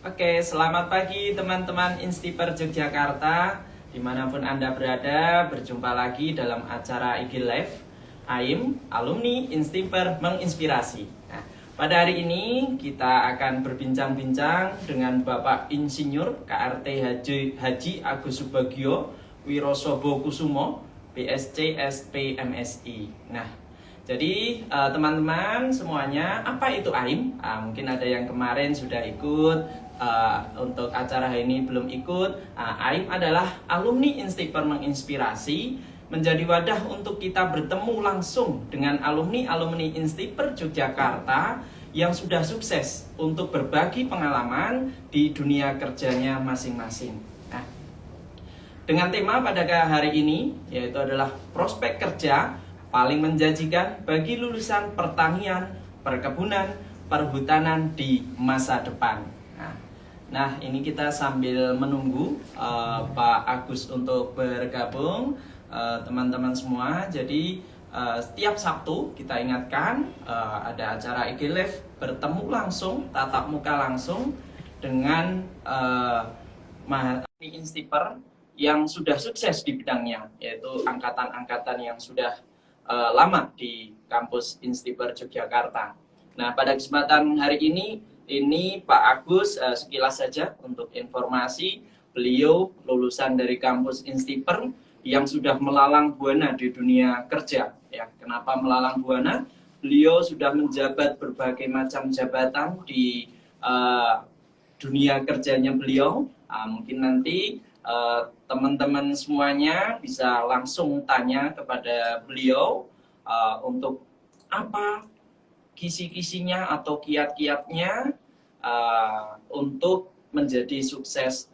Oke, selamat pagi teman-teman Instiper Yogyakarta. Dimanapun Anda berada, berjumpa lagi dalam acara IG Live AIM, Alumni Instiper Menginspirasi. Nah, pada hari ini kita akan berbincang-bincang dengan Bapak Insinyur KRT Haji Agus Subagio Wirosobo Kusumo, BSc SP MSI. Nah, jadi teman-teman semuanya, apa itu AIM? Mungkin ada yang kemarin sudah ikut, untuk acara hari ini belum ikut. AIM adalah alumni Instiper Menginspirasi, menjadi wadah untuk kita bertemu langsung dengan alumni-alumni Instiper Yogyakarta yang sudah sukses untuk berbagi pengalaman di dunia kerjanya masing-masing. Nah, dengan tema pada hari ini yaitu adalah prospek kerja paling menjanjikan bagi lulusan pertanian, perkebunan, perhutanan di masa depan. Nah, ini kita sambil menunggu Pak Agus untuk bergabung, teman-teman semua. Jadi setiap Sabtu kita ingatkan ada acara IG Live bertemu langsung, tatap muka langsung dengan mahasiswa Instiper yang sudah sukses di bidangnya, yaitu angkatan-angkatan yang sudah lama di kampus Instiper Yogyakarta. Nah, pada kesempatan hari ini Pak Agus sekilas saja untuk informasi, beliau lulusan dari kampus Instiper yang sudah melalang buana di dunia kerja. Ya, kenapa melalang buana? Beliau sudah menjabat berbagai macam jabatan di dunia kerjanya beliau. Mungkin nanti teman-teman semuanya bisa langsung tanya kepada beliau untuk apa kisi-kisinya atau kiat-kiatnya untuk menjadi sukses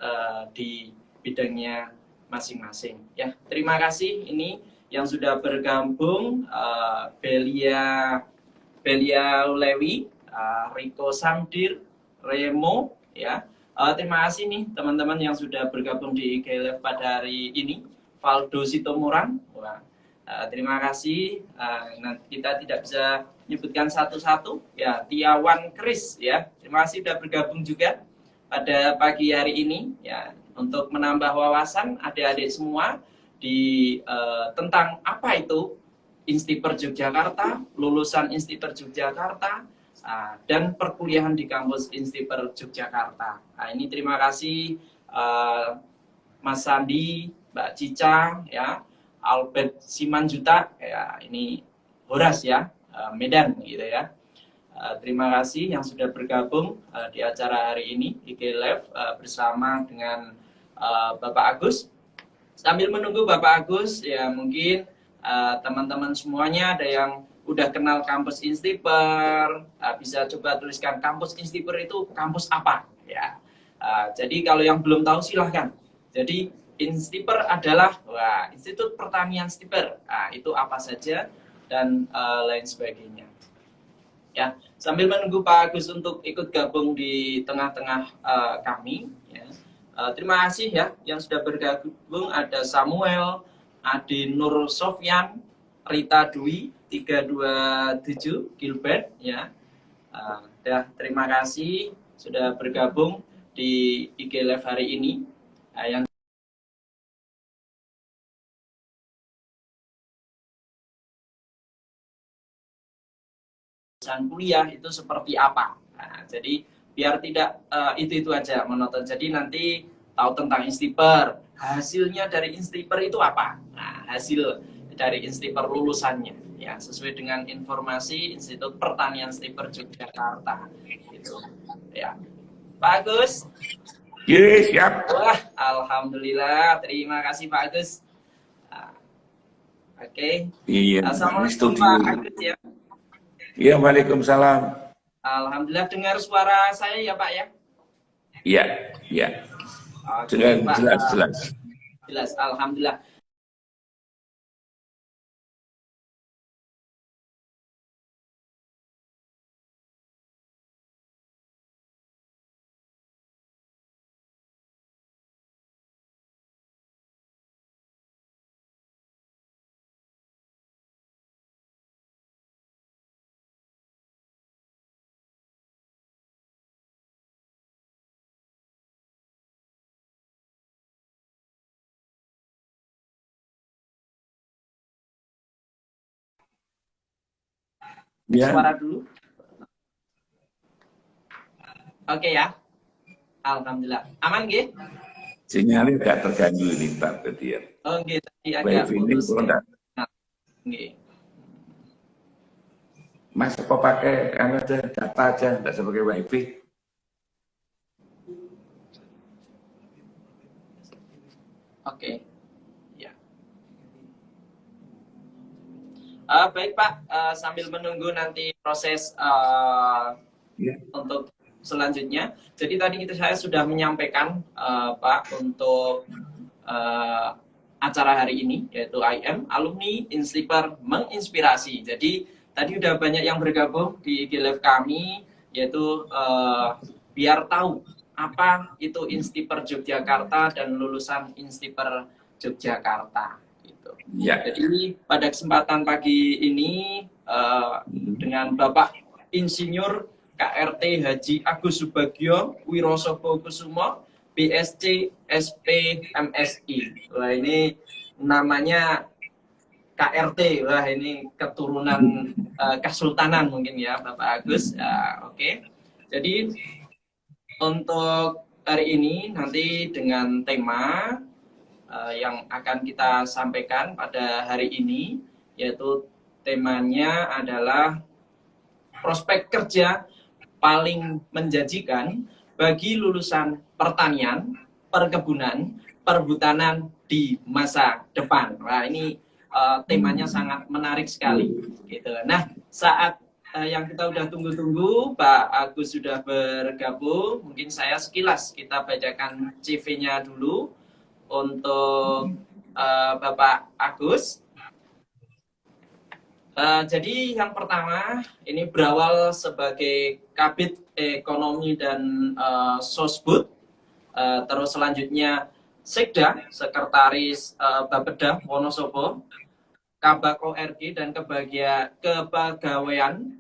di bidangnya masing-masing. Ya, terima kasih ini yang sudah bergabung Belia Lewi, Riko Samdir, Remo, ya. Terima kasih nih teman-teman yang sudah bergabung di IG Live pada hari ini. Valdo Sitomorang, terima kasih. Nanti kita tidak bisa menyebutkan satu-satu. Ya, Tiawan Kris, ya, terima kasih sudah bergabung juga pada pagi hari ini. Ya, untuk menambah wawasan adik-adik semua di tentang apa itu Instiper Yogyakarta, lulusan Instiper Yogyakarta, dan perkuliahan di kampus Instiper Yogyakarta. Ini terima kasih Mas Sandi, Mbak Cica, ya, Albert Simanjuta, ya, ini Horas ya, Medan gitu ya. Terima kasih yang sudah bergabung di acara hari ini IG Live bersama dengan Bapak Agus. Sambil menunggu Bapak Agus, ya mungkin teman-teman semuanya ada yang udah kenal kampus Instiper, bisa coba tuliskan kampus Instiper itu kampus apa ya. Jadi kalau yang belum tahu silahkan. Jadi Instiper adalah Institut Pertanian Stiper. Itu apa saja dan lain sebagainya. Ya, sambil menunggu Pak Agus untuk ikut gabung di tengah-tengah kami. Ya. Terima kasih ya yang sudah bergabung. Ada Samuel, Ade Nur Sofyan, Rita Dwi 327, Gilbert ya. Terima kasih sudah bergabung di IG Live hari ini. Yang kuliah itu seperti apa. Jadi biar tidak itu aja menonton. Jadi nanti tahu tentang Instiper, hasilnya dari Instiper itu apa. Hasil dari Instiper lulusannya ya sesuai dengan informasi Institut Pertanian Stiper Yogyakarta gitu. Ya. Pak Agus. Yes, siap. Wah, alhamdulillah. Terima kasih Pak Agus. Oke. Iya, di Assalamualaikum studio. Pak Agus ya. Iya, waalaikumsalam. Alhamdulillah dengar suara saya ya Pak ya. Iya, iya. Oke, Pak. Jelas, jelas. Jelas, alhamdulillah. Ya, suara dulu. Oke ya. Alhamdulillah. Aman nggih? sinyalnya agak terganggu ini Pak Bedian. Oh nggih, tadi agak Wifi ini putus. kalau enggak, Nah, nggih. Mas apa pakai aja data aja, enggak usah pakai wifi. Oke. Ya. Baik Pak, sambil menunggu nanti proses Ya. untuk selanjutnya. Jadi tadi saya sudah menyampaikan Pak untuk acara hari ini, yaitu IM Alumni Instiper menginspirasi. Jadi tadi udah banyak yang bergabung di live kami, yaitu biar tahu apa itu Instiper Yogyakarta dan lulusan Instiper Yogyakarta. Gitu. Ya. Jadi pada kesempatan pagi ini dengan Bapak Insinyur KRT Haji Agus Subagio Wirosobo Kusumo, BSc SP MSI. Wah ini namanya KRT, wah ini keturunan kesultanan mungkin ya Bapak Agus. Oke. Jadi untuk hari ini nanti dengan tema yang akan kita sampaikan pada hari ini, yaitu temanya adalah prospek kerja paling menjanjikan bagi lulusan pertanian, perkebunan, perhutanan di masa depan. Nah, ini temanya sangat menarik sekali. Gitu. Nah, saat yang kita udah tunggu-tunggu, Pak Agus sudah bergabung. Mungkin saya sekilas kita bacakan CV-nya dulu untuk Bapak Agus. Jadi yang pertama ini berawal sebagai Kabid Ekonomi dan Sosbud, terus selanjutnya Sekda, Sekretaris Bapeda Wonosobo, Kabako RG dan Kepegawaian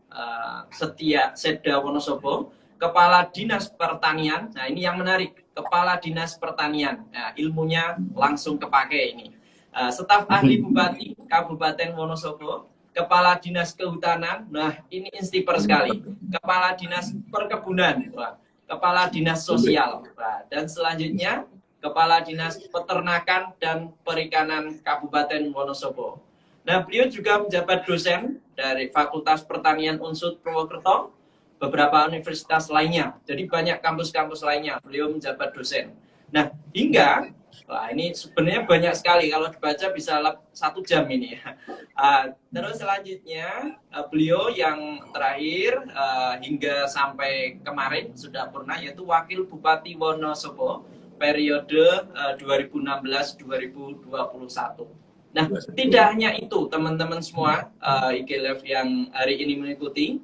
Setia Sekda Wonosobo, Kepala Dinas Pertanian. Nah ini yang menarik, Kepala Dinas Pertanian. Nah, ilmunya langsung kepake ini. Staf Ahli Bupati Kabupaten Wonosobo, Kepala Dinas Kehutanan, nah ini instiper sekali. Kepala Dinas Perkebunan, wah. Kepala Dinas Sosial, wah. Dan selanjutnya Kepala Dinas Peternakan dan Perikanan Kabupaten Wonosobo. Nah, beliau juga menjabat dosen dari Fakultas Pertanian Unsud Purwokerto, beberapa universitas lainnya. Jadi banyak kampus-kampus lainnya beliau menjabat dosen. Nah, hingga wah ini sebenarnya banyak sekali, kalau dibaca bisa 1 jam ini ya. Terus selanjutnya beliau yang terakhir hingga sampai kemarin sudah pernah, yaitu Wakil Bupati Wonosobo periode 2016-2021. Nah, tidak hanya itu teman-teman semua IGLF yang hari ini mengikuti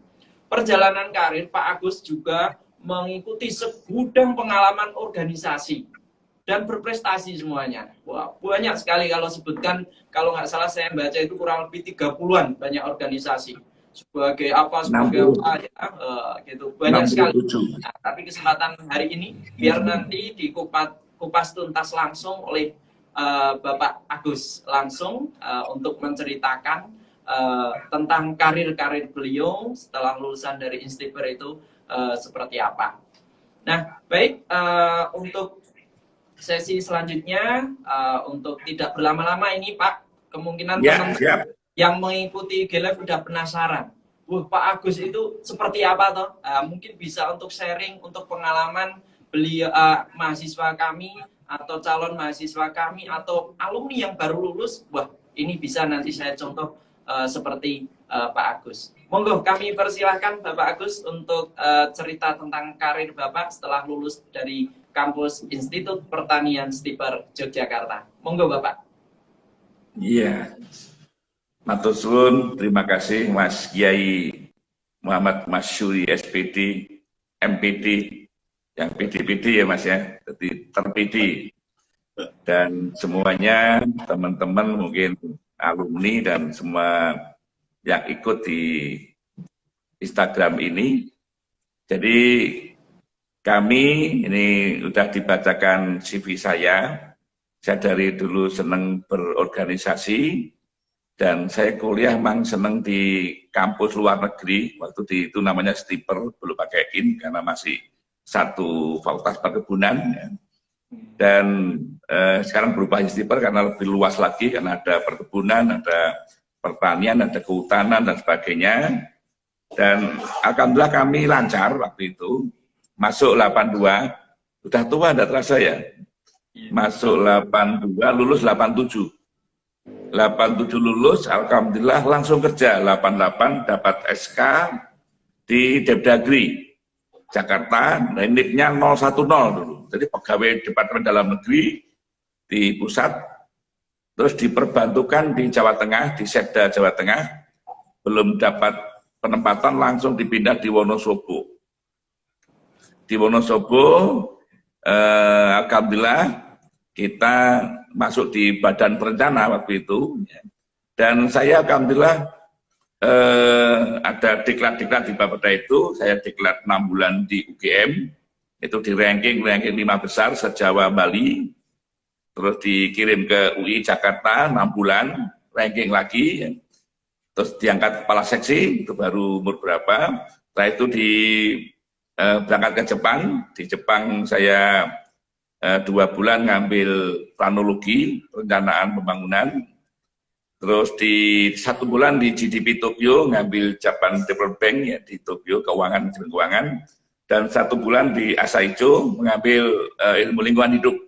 perjalanan karir, Pak Agus juga mengikuti segudang pengalaman organisasi dan berprestasi semuanya. Wah, banyak sekali kalau sebutkan, kalau nggak salah saya baca itu kurang lebih 30-an banyak organisasi. Sebagai apa, sebagai apa, ya, gitu. Banyak sekali. Nah, tapi kesempatan hari ini, biar nanti dikupas tuntas langsung oleh Bapak Agus langsung untuk menceritakan tentang karir-karir beliau setelah lulusan dari Instiper itu seperti apa. Nah, baik, untuk sesi selanjutnya untuk tidak berlama-lama ini Pak, kemungkinan teman-teman yang mengikuti GLF udah penasaran. Pak Agus itu seperti apa toh? Mungkin bisa untuk sharing untuk pengalaman beliau mahasiswa kami atau calon mahasiswa kami atau alumni yang baru lulus. Wah, ini bisa nanti saya contoh seperti Pak Agus. Monggo kami persilahkan Bapak Agus untuk cerita tentang karir Bapak setelah lulus dari kampus Institut Pertanian Stiper Yogyakarta. Monggo Bapak. Iya. Matur suwun, terima kasih Mas Kiai Muhammad Masyuri SPD, MPD, yang PD-PD ya Mas ya, jadi terpidi. Dan semuanya teman-teman mungkin alumni dan semua yang ikut di Instagram ini. Jadi kami ini sudah dibacakan CV saya. Saya dari dulu senang berorganisasi, Dan saya kuliah memang seneng di kampus luar negeri, waktu itu namanya Stiper, belum pakai IN karena masih satu fakultas perkebunan. Ya. Dan sekarang berubah Stiper karena lebih luas lagi, karena ada perkebunan, ada pertanian, ada kehutanan, dan sebagainya. Dan alhamdulillah kami lancar waktu itu, masuk 82, udah tua tidak terasa ya, masuk 82, lulus 87. 87 lulus, alhamdulillah langsung kerja. 88 dapat SK di Depdagri Jakarta, nah NIP-nya 010 dulu. Jadi pegawai Departemen Dalam Negeri di pusat, terus diperbantukan di Jawa Tengah, di Sekda Jawa Tengah, belum dapat penempatan langsung dipindah di Wonosobo. Di Wonosobo, alhamdulillah kita masuk di badan perencana waktu itu, dan saya alhamdulillah ada diklat-diklat di Bapeda itu, saya diklat 6 bulan di UGM, itu di ranking 5 besar se-Jawa Bali, terus dikirim ke UI Jakarta 6 bulan, ranking lagi, terus diangkat kepala seksi, itu baru umur berapa, setelah itu berangkat ke Jepang, di Jepang saya 2 bulan ngambil planologi, perencanaan pembangunan. Terus di 1 bulan di GDP Tokyo, ngambil Japan Development Bank ya, di Tokyo, keuangan. Dan 1 bulan di Asaijo, mengambil ilmu lingkungan hidup.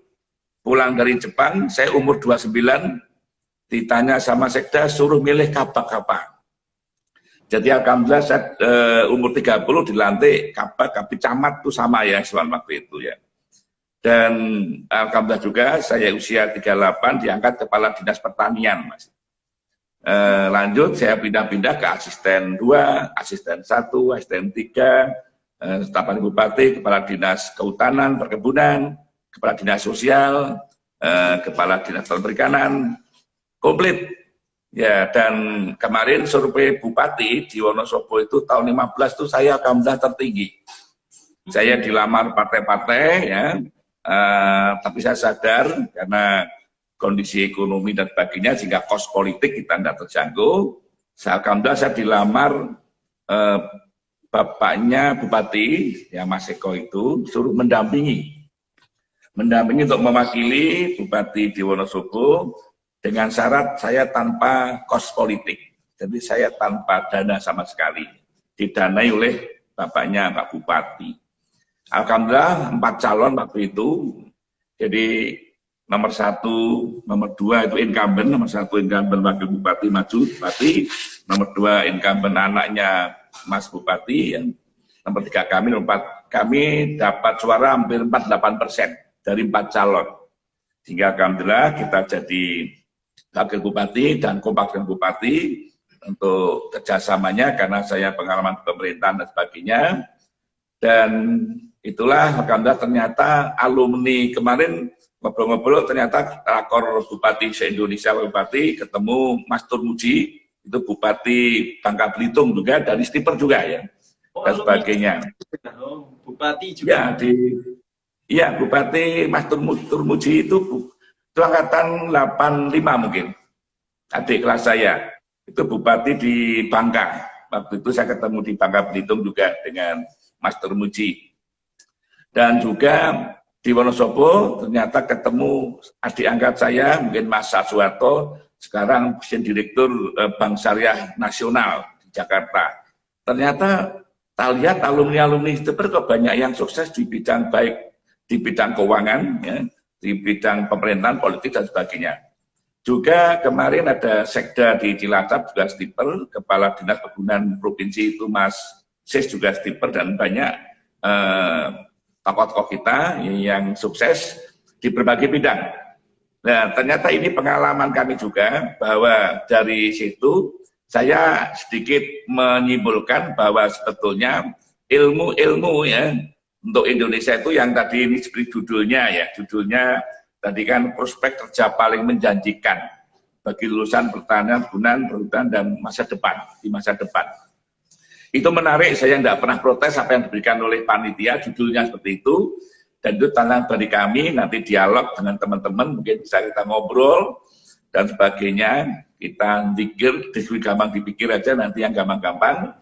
Pulang dari Jepang, saya umur 29, ditanya sama Sekda, suruh milih kabak-kabak. Jadi alhamdulillah saya umur 30 dilantik kabak camat itu sama ya, selama waktu itu ya. Dan alhamdulillah juga saya usia 38 diangkat kepala dinas pertanian, Mas. Lanjut saya pindah-pindah ke asisten 2, asisten 1, asisten 3, staf bupati, kepala dinas kehutanan, perkebunan, kepala dinas sosial, kepala dinas perikanan, komplit. Ya, dan kemarin survei bupati di Wonosobo itu tahun 15 itu saya alhamdulillah tertinggi. Saya dilamar partai-partai ya. Tapi saya sadar karena kondisi ekonomi dan sebagainya sehingga kos politik kita tidak terjangkau. Alhamdulillah saya dilamar bapaknya bupati ya Mas Eko itu suruh mendampingi untuk mewakili bupati di Wonosobo dengan syarat saya tanpa kos politik. Jadi saya tanpa dana sama sekali, didanai oleh bapaknya Pak Bupati. Alhamdulillah 4 calon waktu itu, jadi nomor 1, nomor 2 itu incumbent, nomor 1 incumbent wakil bupati maju bupati, nomor 2 incumbent anaknya Mas Bupati, yang nomor 3 kami, nomor 4 kami dapat suara hampir 48% dari 4 calon. Sehingga alhamdulillah kita jadi wakil bupati dan kompak dengan bupati untuk kerjasamanya karena saya pengalaman pemerintahan dan sebagainya. Dan itulah alhamdulillah ternyata alumni kemarin ngobrol-ngobrol ternyata rakor bupati se-Indonesia bupati ketemu Mas Turmuji itu bupati Bangka Belitung juga dari Stiper juga ya dan sebagainya. Bupati juga. Ya, bupati Mas Turmuji itu angkatan 85 mungkin. Adik kelas saya itu bupati di Bangka. Waktu itu saya ketemu di Bangka Belitung juga dengan Mas Turmuji. Dan juga di Wonosobo ternyata ketemu adik angkat saya, mungkin Mas Saswanto, sekarang Presiden Direktur Bank Syariah Nasional di Jakarta. Ternyata kita lihat alumni-alumni itu kok banyak yang sukses di bidang baik, di bidang keuangan, ya, di bidang pemerintahan, politik, dan sebagainya. Juga kemarin ada Sekda di Cilacap, juga Stiper, Kepala Dinas Perkebunan Provinsi itu Mas Sis juga Stiper, dan banyak tokoh-tokoh kita yang sukses di berbagai bidang. Nah, ternyata ini pengalaman kami juga bahwa dari situ saya sedikit menyimpulkan bahwa sebetulnya ilmu-ilmu ya untuk Indonesia itu yang tadi ini seperti judulnya tadi kan prospek kerja paling menjanjikan bagi lulusan pertanian, perhutanan dan di masa depan. Itu menarik, saya tidak pernah protes apa yang diberikan oleh panitia, judulnya seperti itu, dan itu tantangan bagi kami, nanti dialog dengan teman-teman, mungkin bisa kita ngobrol, dan sebagainya. Kita diskusi gampang dipikir aja, nanti yang gampang-gampang.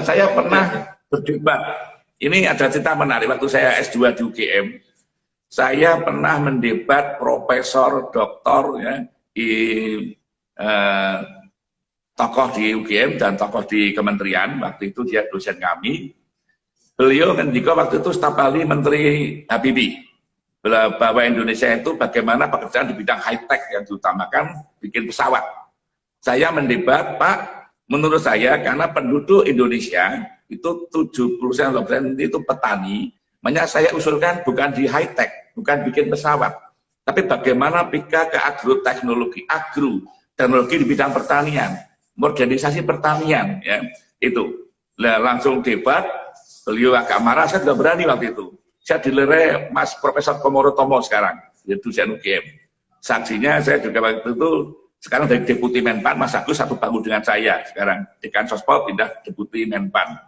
Saya pernah berdebat. Ini ada cerita menarik waktu saya S2 di UGM. Saya pernah mendebat profesor, doktor, ya, tokoh di UGM dan tokoh di kementerian. Waktu itu dia dosen kami. Beliau ketika waktu itu staf ahli Menteri Habibie, bahwa Indonesia itu bagaimana pekerjaan di bidang high-tech yang diutamakan bikin pesawat. Saya mendebat, Pak, menurut saya karena penduduk Indonesia itu 70% itu petani, makanya saya usulkan bukan di high-tech, bukan bikin pesawat, tapi bagaimana pika ke agroteknologi, teknologi di bidang pertanian, modernisasi pertanian, ya itu. Langsung debat, beliau agak marah, saya tidak berani waktu itu. Saya dilerai Mas Profesor Komoro Tomo sekarang, yaitu dosen UGM. Saksinya saya juga waktu itu, sekarang dari Deputi Menpan, Mas Agus satu bangku dengan saya. Sekarang Dekan Sospol pindah Deputi Menpan.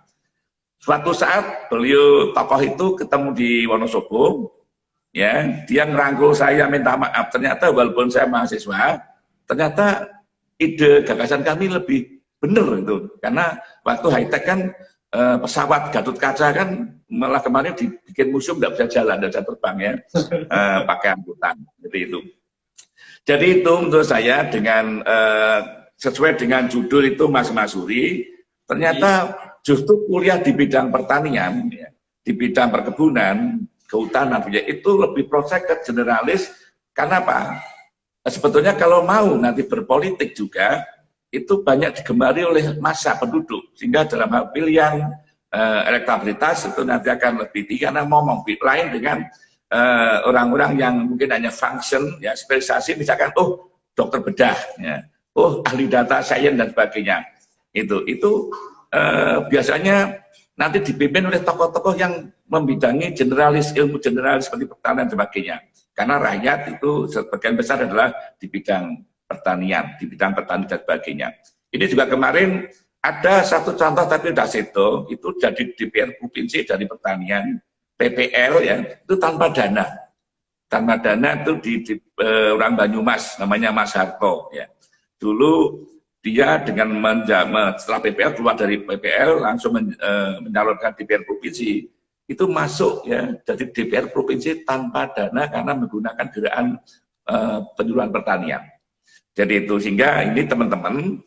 Suatu saat beliau tokoh itu ketemu di Wonosobo, ya, dia ngerangkul saya minta maaf. Ternyata walaupun saya mahasiswa, ternyata ide gagasan kami lebih benar itu. Karena waktu high-tech kan pesawat Gatot Kaca kan malah kemarin dibikin museum tidak bisa jalan, tidak bisa terbang ya, pakai angkutan, seperti itu. Jadi itu menurut saya dengan sesuai dengan judul itu Mas Masuri, ternyata justru kuliah di bidang pertanian, ya, di bidang perkebunan, kehutanan, ya, itu lebih prospek generalis. Karena apa? Sebetulnya kalau mau nanti berpolitik juga, itu banyak digemari oleh massa penduduk, sehingga dalam hal pilihan elektabilitas itu nanti akan lebih tinggi karena ngomong lain dengan orang-orang yang mungkin hanya function, ya, spesialisasi, misalkan, oh dokter bedah, ya, oh ahli data sains dan sebagainya. Itu biasanya nanti dipimpin oleh tokoh-tokoh yang membidangi ilmu generalis seperti pertanian dan sebagainya. Karena rakyat itu sebagian besar adalah di bidang pertanian, di bidang petani dan sebagainya. Ini juga kemarin ada satu contoh tapi tidak seto, itu jadi DPR provinsi dari pertanian, PPL ya, itu tanpa dana. Tanpa dana itu di orang Banyumas, namanya Mas Harto ya. Dulu dia dengan setelah PPL keluar dari PPL langsung menyalurkan DPR provinsi, itu masuk ya jadi DPR provinsi tanpa dana karena menggunakan gerakan penyuluhan pertanian. Jadi itu, sehingga ini teman-teman,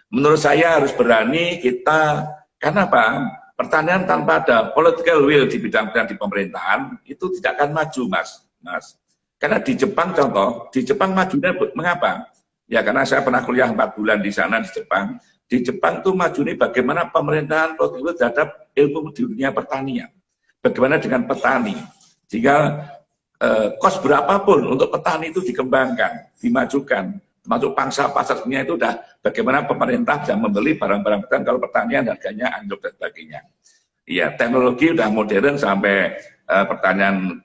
menurut saya harus berani kita, karena apa? Pertanian tanpa ada political will di bidang di pemerintahan, itu tidak akan maju, Mas. Karena di Jepang contoh, di Jepang majunya mengapa? Ya karena saya pernah kuliah 4 bulan di sana di Jepang. Di Jepang itu maju ini bagaimana pemerintahan political terhadap ilmu di dunia pertanian. Bagaimana dengan petani. Sehingga kos berapapun untuk petani itu dikembangkan, dimajukan, termasuk pangsa pasar dunia itu udah bagaimana pemerintah bisa membeli barang-barang petani kalau pertanian harganya anjlok dan sebagainya. Iya, teknologi udah modern sampai pertanian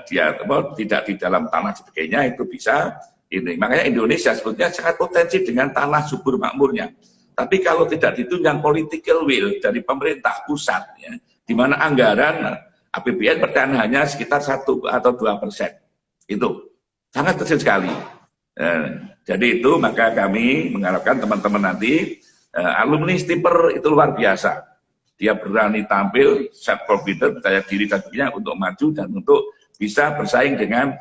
tidak di dalam tanah sebagainya itu bisa ini. Makanya Indonesia sebetulnya sangat potensi dengan tanah subur makmurnya. Tapi kalau tidak ditunjang political will dari pemerintah pusat, ya, di mana anggaran APBN pertanian hanya sekitar 1 atau 2%. Itu sangat kecil sekali. Jadi itu maka kami mengharapkan teman-teman nanti alumni Stiper itu luar biasa. Dia berani tampil, self confident, percaya diri dan sebagainya untuk maju dan untuk bisa bersaing dengan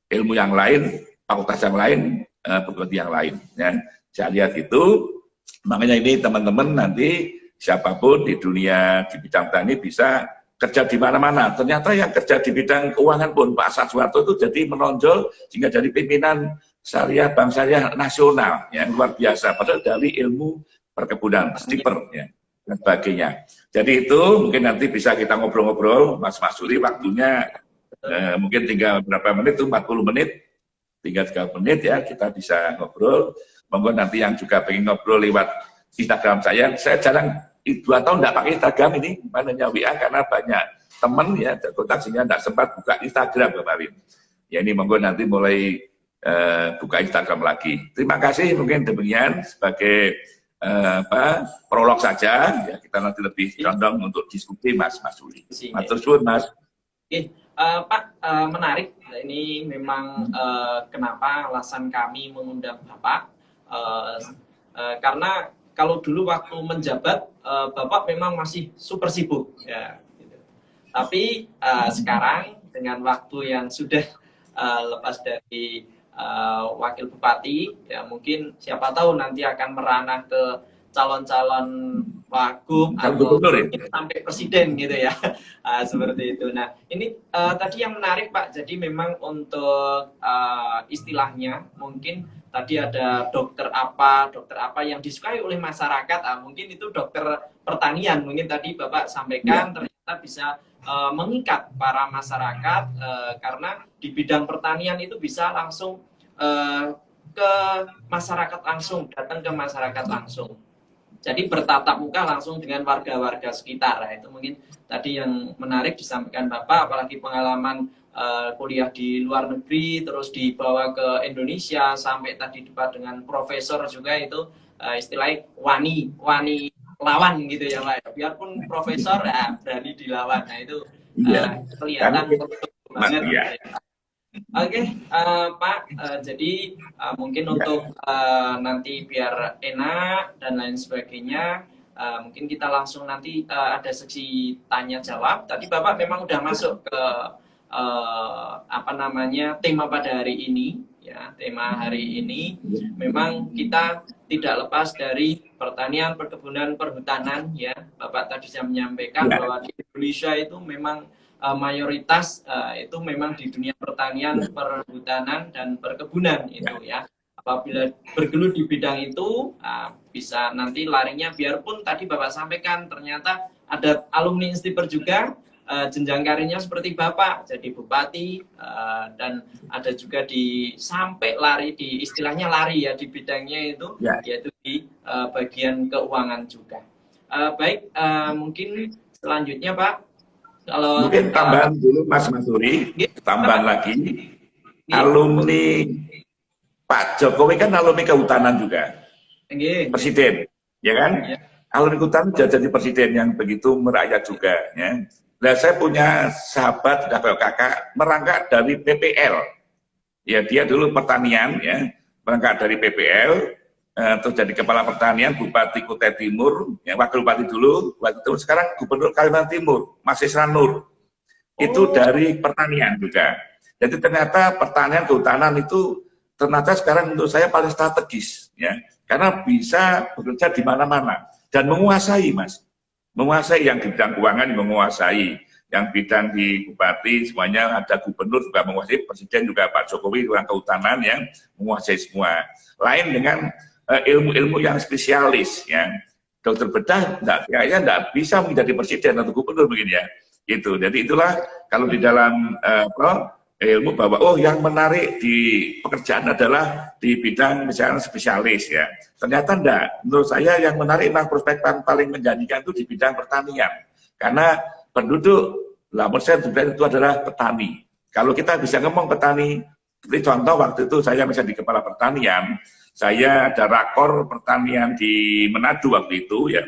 ilmu yang lain, fakultas yang lain, perguruan yang lain. Ya. Saya lihat itu, makanya ini teman-teman nanti siapapun di dunia di bidang tani bisa kerja di mana-mana. Ternyata yang kerja di bidang keuangan pun Pak Saswarto itu jadi menonjol sehingga jadi pimpinan syariah bank syariah nasional yang luar biasa. Padahal dari ilmu perkebunan, stiper ya, dan sebagainya. Jadi itu mungkin nanti bisa kita ngobrol-ngobrol, Mas Masuri, waktunya mungkin tinggal berapa menit, itu 40 menit, tinggal 3 menit ya kita bisa ngobrol. Monggo nanti yang juga pengen ngobrol lewat Instagram saya jarang 2 tahun tidak pakai Instagram ini, makanya WA karena banyak teman ya kontak sehingga tidak sempat buka Instagram kemarin. Ya ini monggo nanti mulai buka Instagram lagi. Terima kasih mungkin demikian sebagai prolog saja ya, kita nanti lebih condong untuk diskusi Mas Uli. Matur suwun Mas. Pak, menarik. Ini memang kenapa alasan kami mengundang Bapak. Karena kalau dulu waktu menjabat, Bapak memang masih super sibuk. Ya, gitu. Tapi sekarang dengan waktu yang sudah lepas dari wakil bupati, ya mungkin siapa tahu nanti akan meranah ke calon-calon wagub atau sampai presiden gitu ya. Seperti itu. Nah, ini tadi yang menarik Pak. Jadi memang untuk istilahnya mungkin tadi ada dokter apa yang disukai oleh masyarakat. Mungkin itu dokter pertanian. Mungkin tadi Bapak sampaikan ternyata bisa mengikat para masyarakat karena di bidang pertanian itu bisa langsung ke masyarakat langsung, datang ke masyarakat langsung. Jadi bertatap muka langsung dengan warga-warga sekitar. Nah, itu mungkin tadi yang menarik disampaikan Bapak, apalagi pengalaman kuliah di luar negeri, terus dibawa ke Indonesia, sampai tadi debat dengan profesor juga itu istilahnya wani lawan gitu ya Pak. Biarpun profesor berani dilawan. Nah itu kelihatan banget. Ya. Oke, Pak, jadi mungkin untuk nanti biar enak dan lain sebagainya, mungkin kita langsung nanti ada sesi tanya jawab. Tadi Bapak memang udah masuk ke tema pada hari ini, ya tema hari ini memang kita tidak lepas dari pertanian, perkebunan, perhutanan, ya Bapak tadi saya menyampaikan bahwa di Indonesia itu memang mayoritas itu memang di dunia pertanian, perhutanan, dan perkebunan itu ya. Apabila bergelut di bidang itu bisa nanti larinya, biarpun tadi Bapak sampaikan ternyata ada alumni Instiper juga jenjang karirnya seperti Bapak jadi bupati dan ada juga sampai lari di istilahnya lari ya di bidangnya itu yaitu di bagian keuangan juga. Baik, mungkin selanjutnya Pak. Kalau mungkin tambahan dulu Mas Masuri, tambahan lagi, alumni Pak Jokowi kan alumni kehutanan juga, presiden, ya kan? Alumni kehutanan jadi presiden yang begitu merakyat juga, ya. Nah, saya punya sahabat, kakak merangkak dari PPL, ya dia dulu pertanian, ya, merangkak dari PPL. Terus jadi kepala pertanian Bupati Kutai Timur, ya, wakil bupati dulu, sekarang Gubernur Kalimantan Timur, Mas Isran Nur. Itu dari pertanian juga. Jadi ternyata pertanian kehutanan itu ternyata sekarang menurut saya paling strategis, ya, karena bisa bekerja di mana-mana dan menguasai, Mas, menguasai yang di bidang keuangan, menguasai yang bidang di bupati semuanya, ada gubernur juga menguasai, presiden juga Pak Jokowi orang kehutanan yang menguasai semua. Lain dengan ilmu-ilmu yang spesialis, ya. Dokter bedah nggak bisa menjadi presiden atau gubernur begini ya. Gitu. Jadi itulah kalau di dalam ilmu bahwa yang menarik di pekerjaan adalah di bidang misalnya spesialis ya. Ternyata enggak. Menurut saya yang menarik memang prospekan paling menjanjikan itu di bidang pertanian. Karena penduduk 8% itu adalah petani. Kalau kita bisa ngomong petani, seperti contoh waktu itu saya misalnya di kepala pertanian, saya ada rakor pertanian di Manado waktu itu ya.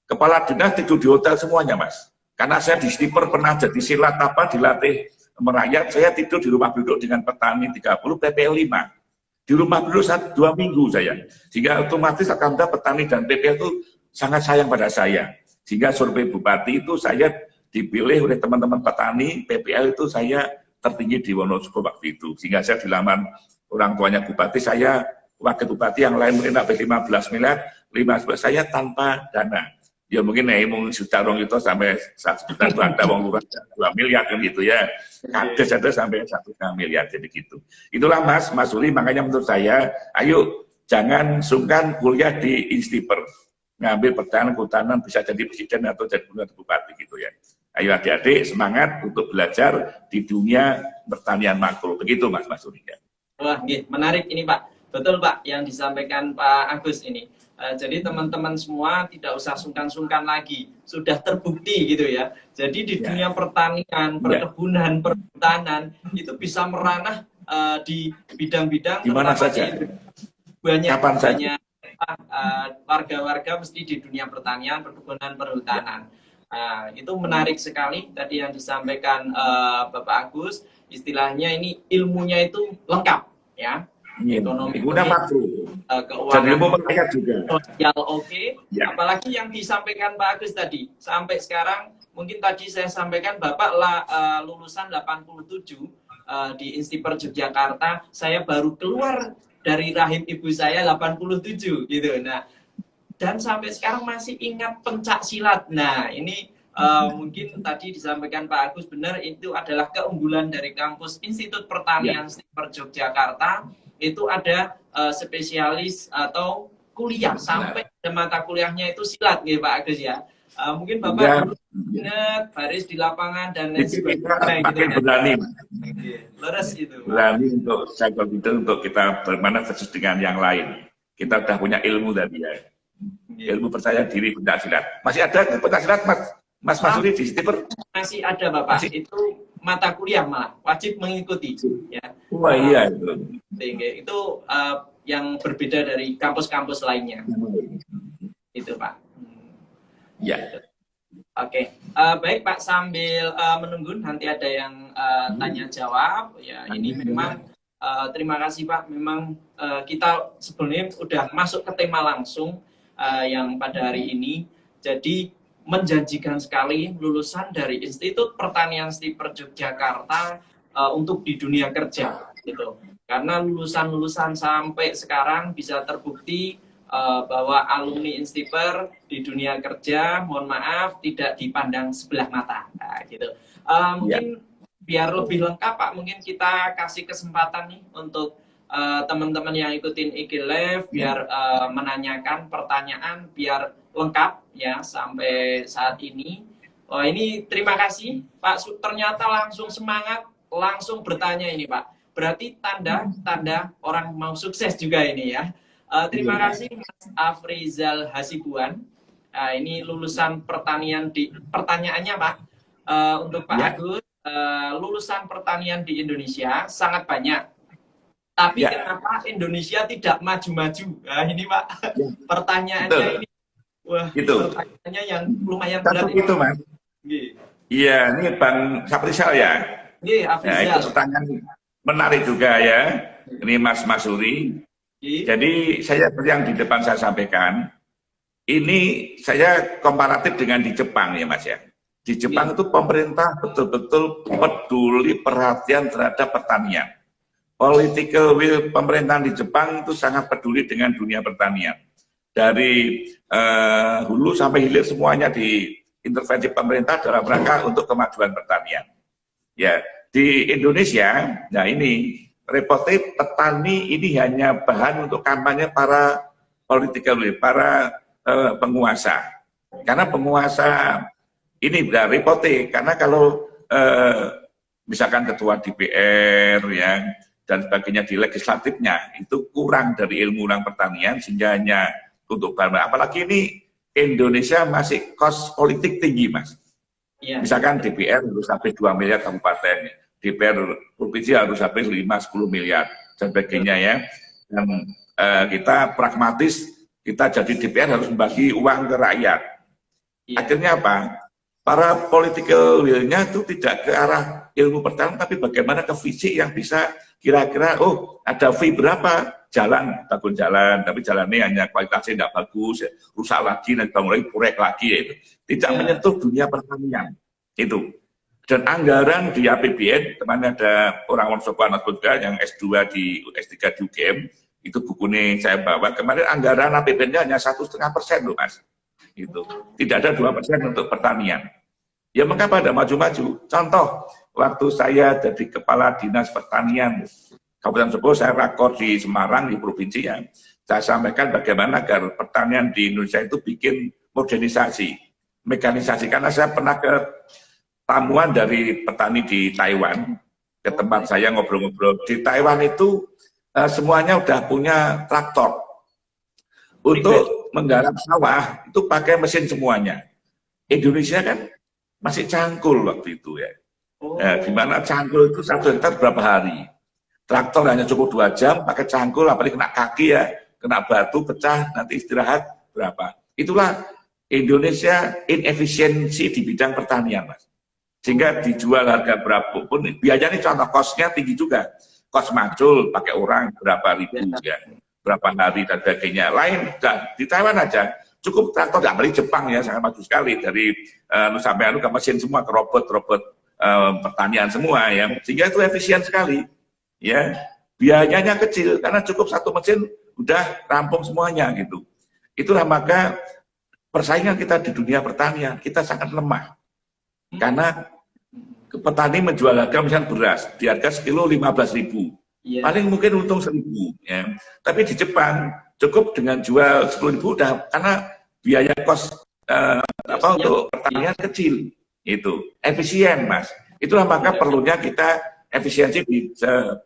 Kepala dinas tidur di hotel semuanya, Mas. Karena saya di Stiper pernah jadi silat dilatih merayat, saya tidur di rumah penduduk dengan petani 30 PPL 5. Di rumah penduduk 2 minggu saya. Sehingga otomatis akan ada petani dan PPL itu sangat sayang pada saya. Sehingga survei bupati itu saya dipilih oleh teman-teman petani, PPL itu saya tertinggi di Wonosobo waktu itu. Sehingga saya dilamar orang tuanya bupati, saya wakil bupati yang lain mungkin sampai 15 miliar, 15 saya tanpa dana. Ya mungkin sudah rong itu sampai 1 juta itu ada uang 2 miliar kan gitu ya. Kades ada sampai 1,5 miliar jadi gitu. Itulah Mas Suri, makanya menurut saya, ayo jangan sungkan kuliah di Instiper. Ngambil pertahanan kehutanan bisa jadi presiden atau jadi bupati gitu ya. Ayo adik-adik semangat untuk belajar di dunia pertanian makro. Begitu Mas Suri ya. Wah, menarik ini Pak. Betul Pak yang disampaikan Pak Agus ini. Jadi teman-teman semua tidak usah sungkan-sungkan lagi. Sudah terbukti gitu ya. Jadi di dunia pertanian, perkebunan, perhutanan itu bisa meranah di bidang-bidang dimana saja. Banyak warga-warga mesti di dunia pertanian, perkebunan, perhutanan. Nah, itu menarik sekali tadi yang disampaikan Bapak Agus. Istilahnya ini ilmunya itu lengkap, ya. Ekonomi, Udah makro. Dan keuangan, ilmu merakyat juga. sosial, oke. Ya. Apalagi yang disampaikan Pak Agus tadi, sampai sekarang mungkin tadi saya sampaikan Bapak lulusan 87 di Instiper Yogyakarta, saya baru keluar dari rahim ibu saya 87 gitu. Nah, dan sampai sekarang masih ingat pencak silat. Nah, ini mungkin tadi disampaikan Pak Agus benar, itu adalah keunggulan dari kampus Institut Pertanian Instiper Yogyakarta. Itu ada spesialis atau kuliah sampai ada mata kuliahnya itu silat nih Pak Agus ya. Mungkin Bapak ingat baris di lapangan dan lain sebagainya gitu. Berani. Leres itu. Berani untuk cycle itu untuk kita bermana versus dengan yang lain. Kita sudah punya ilmu dari dia. Ilmu percaya diri pencak silat. Masih ada pencak silat Mas Masuri di Instiper? Masih ada Bapak. Masih. Itu mata kuliah malah wajib mengikuti ya. Wah iya itu. Sehingga itu yang berbeda dari kampus-kampus lainnya. Itu Pak. Ya. Oke, baik Pak, sambil menunggu nanti ada yang tanya jawab ya. Ini memang terima kasih Pak. Memang kita sebelumnya udah masuk ke tema langsung yang pada hari ini. Jadi menjanjikan sekali lulusan dari Institut Pertanian Instiper Yogyakarta untuk di dunia kerja gitu. Karena lulusan-lulusan sampai sekarang bisa terbukti bahwa alumni Instiper di dunia kerja, mohon maaf, tidak dipandang sebelah mata. Nah, gitu. Mungkin biar lebih lengkap Pak, mungkin kita kasih kesempatan nih untuk teman-teman yang ikutin IG Live biar menanyakan pertanyaan biar lengkap ya sampai saat ini. Oh ini terima kasih Pak, ternyata langsung semangat, langsung bertanya ini Pak. Berarti tanda orang mau sukses juga ini ya. Terima kasih Mas Afrizal Hasibuan. Ini lulusan pertanian di pertanyaannya Pak untuk Pak Agus. Lulusan pertanian di Indonesia sangat banyak. Tapi kenapa Indonesia tidak maju-maju? Nah, ini Pak, pertanyaannya ini. Wah, gitu. Pertanyaannya yang lumayan berat itu Mas. Iya, ini Bang Afrizal ya. Iya, Afrizal. Itu pertanyaan menarik juga ya. Ini Mas Masuri. Jadi saya yang di depan saya sampaikan, ini saya komparatif dengan di Jepang ya Mas ya. Di Jepang itu pemerintah betul-betul peduli perhatian terhadap pertanian. Political will pemerintahan di Jepang itu sangat peduli dengan dunia pertanian. Dari hulu sampai hilir semuanya diintervensi pemerintah dalam rangka untuk kemajuan pertanian. Ya, di Indonesia, nah ini repotnya petani ini hanya bahan untuk kampanye para political will, para penguasa. Karena penguasa ini udah repotnya, karena kalau misalkan ketua DPR ya dan sebagainya di legislatifnya itu kurang dari ilmu orang pertanian sehingga hanya untuk bahan. Apalagi ini Indonesia masih cost politik tinggi Mas. Misalkan DPR harus sampai 2 miliar kabupaten, DPR provinsi harus sampai 5-10 miliar dan sebagainya ya. Dan kita pragmatis, kita jadi DPR harus membagi uang ke rakyat. Akhirnya apa? Para political will-nya itu tidak ke arah ilmu pertanian, tapi bagaimana ke fisik yang bisa kira-kira, oh ada fee berapa, jalan, bangun jalan, tapi jalannya hanya kualitasnya tidak bagus, rusak lagi, nanti bangun lagi, proyek lagi, ya itu. Tidak menyentuh dunia pertanian, itu. Dan anggaran di APBN, teman ada orang Wonosobo anak muda yang S2 di S3 di UGM, itu bukunya saya bawa, kemarin anggaran APBN-nya hanya 1,5% loh Mas. Gitu. Tidak ada 2% untuk pertanian. Ya mengapa ada maju-maju? Contoh, waktu saya jadi kepala dinas pertanian Kabupaten Wonosobo, saya rakor di Semarang di provinsi ya. Saya sampaikan bagaimana agar pertanian di Indonesia itu bikin modernisasi, mekanisasi. Karena saya pernah ke tamuan dari petani di Taiwan, ke tempat saya ngobrol-ngobrol. Di Taiwan itu semuanya udah punya traktor. Untuk menggarap sawah itu pakai mesin semuanya. Indonesia kan masih cangkul waktu itu ya. Di mana cangkul itu 1 hektar berapa hari? Traktor hanya cukup 2 jam, pakai cangkul, apalagi kena kaki ya, kena batu, pecah, nanti istirahat berapa? Itulah Indonesia inefisiensi di bidang pertanian, Mas. Sehingga dijual harga berapapun, biayanya contoh kosnya tinggi juga. Kos macul pakai orang berapa ribu ya, berapa hari dan sebagainya. Lain, dan di Taiwan aja cukup traktor, nggak beli Jepang ya, sangat maju sekali dari sampai ke mesin semua, ke robot pertanian semua ya, sehingga itu efisien sekali ya. Biayanya kecil karena cukup satu mesin udah rampung semuanya gitu. Itulah maka persaingan kita di dunia pertanian kita sangat lemah karena petani menjual harga misalnya beras di harga sekilo 15.000, paling mungkin untung 1.000 ya. Tapi di Jepang cukup dengan jual 10.000 udah, karena biaya kos untuk pertanian kecil, itu efisien, Mas. Itulah maka perlunya kita efisiensi di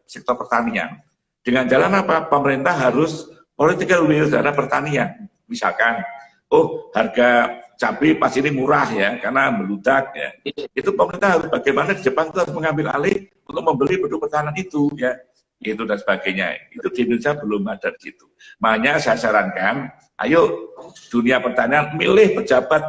sektor pertanian. Dengan jalan apa? Pemerintah harus political will terhadap pertanian. Misalkan, oh harga cabai pas ini murah ya, karena meludak ya. Itu pemerintah harus bagaimana di Jepang itu harus mengambil alih untuk membeli produk pertanian itu ya, itu dan sebagainya. Itu di Indonesia belum ada di situ. Makanya saya sarankan, ayo dunia pertanian milih pejabat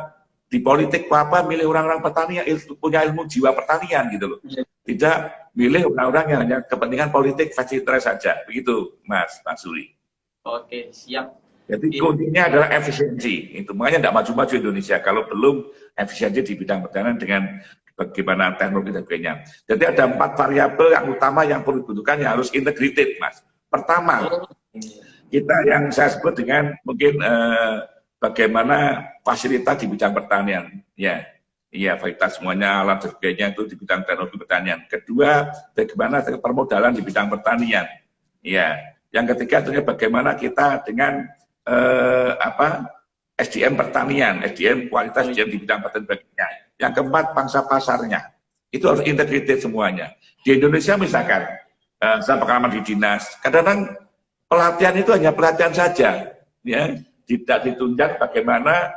di politik apa, milih orang-orang petani yang punya ilmu jiwa pertanian gitu loh. Tidak milih orang-orang yang hanya kepentingan politik fasilitas saja. Begitu Mas Suri. Oke, siap. Jadi kuncinya adalah efisiensi. Itu makanya tidak maju-maju Indonesia kalau belum efisiensi di bidang pertanian dengan bagaimana teknologi dan sebagainya. Jadi ada 4 variabel yang utama yang perlu dibutuhkan, yang harus integrated, Mas. Pertama, kita yang saya sebut dengan mungkin bagaimana fasilitas di bidang pertanian. Ya, iya, fasilitas semuanya, alat dan sebagainya itu di bidang teknologi pertanian. Kedua, bagaimana permodalan di bidang pertanian. Ya, yang ketiga tentunya bagaimana kita dengan SDM pertanian, SDM kualitas SDM di bidang pertanian sebagainya. Yang keempat, pangsa pasarnya. Itu harus integrated semuanya. Di Indonesia misalkan, saya pengalaman di dinas, kadang-kadang pelatihan itu hanya pelatihan saja, ya, tidak ditunjang bagaimana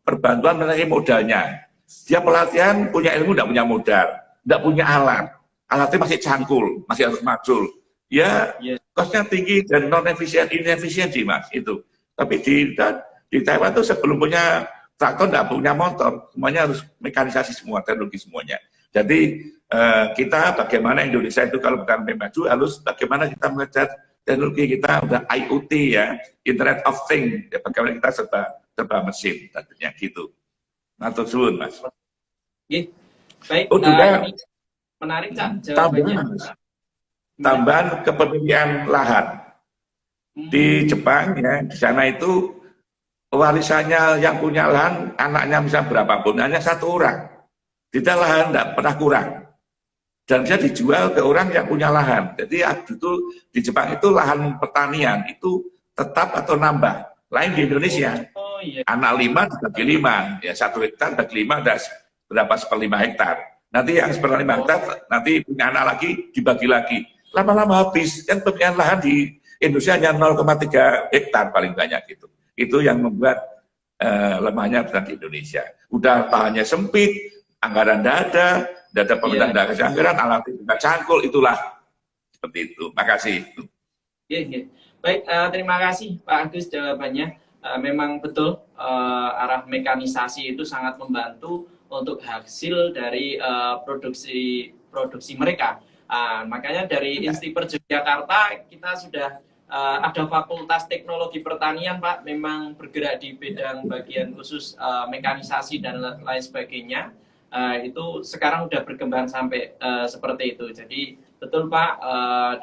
perbantuan mengenai modalnya. Dia pelatihan punya ilmu, tidak punya modal, tidak punya alat, alatnya masih cangkul, masih harus macul. Ya, kosnya tinggi dan inefisiensi, Mas, itu. Tapi di Taiwan tuh sebelum punya traktor tidak punya motor, semuanya harus mekanisasi semua, teknologi semuanya. Jadi kita bagaimana Indonesia itu kalau bukan maju, harus bagaimana kita mengejar teknologi kita udah IoT ya, Internet of Things, ya, bagaimana kita serba mesin, tentunya gitu. Matur suwun, Mas. Baik, juga menarik Cak jawabannya. Tambahan kepemilikan lahan di Jepang ya, di sana itu warisannya yang punya lahan anaknya bisa berapapun hanya 1 orang, tidak lahan tidak pernah kurang dan bisa dijual ke orang yang punya lahan. Jadi itu di Jepang itu lahan pertanian itu tetap atau nambah. Lain di Indonesia, anak 5 dibagi 5 ya, 1 hektar bagi 5 ada berapa 1/5 hektar. Nanti yang 1/5 hektar nanti punya anak lagi dibagi lagi. Lama-lama habis, kan pemilihan lahan di Indonesia hanya 0,3 hektar paling banyak gitu. Itu yang membuat lemahnya di Indonesia. Udah lahannya sempit, anggaran tidak ada pemerintah tidak kasih anggaran, alat tidak cangkul, itulah seperti itu. Makasih. Baik, terima kasih Pak Agus jawabannya. Memang betul arah mekanisasi itu sangat membantu untuk hasil dari produksi mereka. Makanya dari Instiper Yogyakarta kita sudah ada Fakultas Teknologi Pertanian, Pak, memang bergerak di bidang bagian khusus mekanisasi dan lain sebagainya. Itu sekarang sudah berkembang sampai seperti itu. Jadi betul Pak,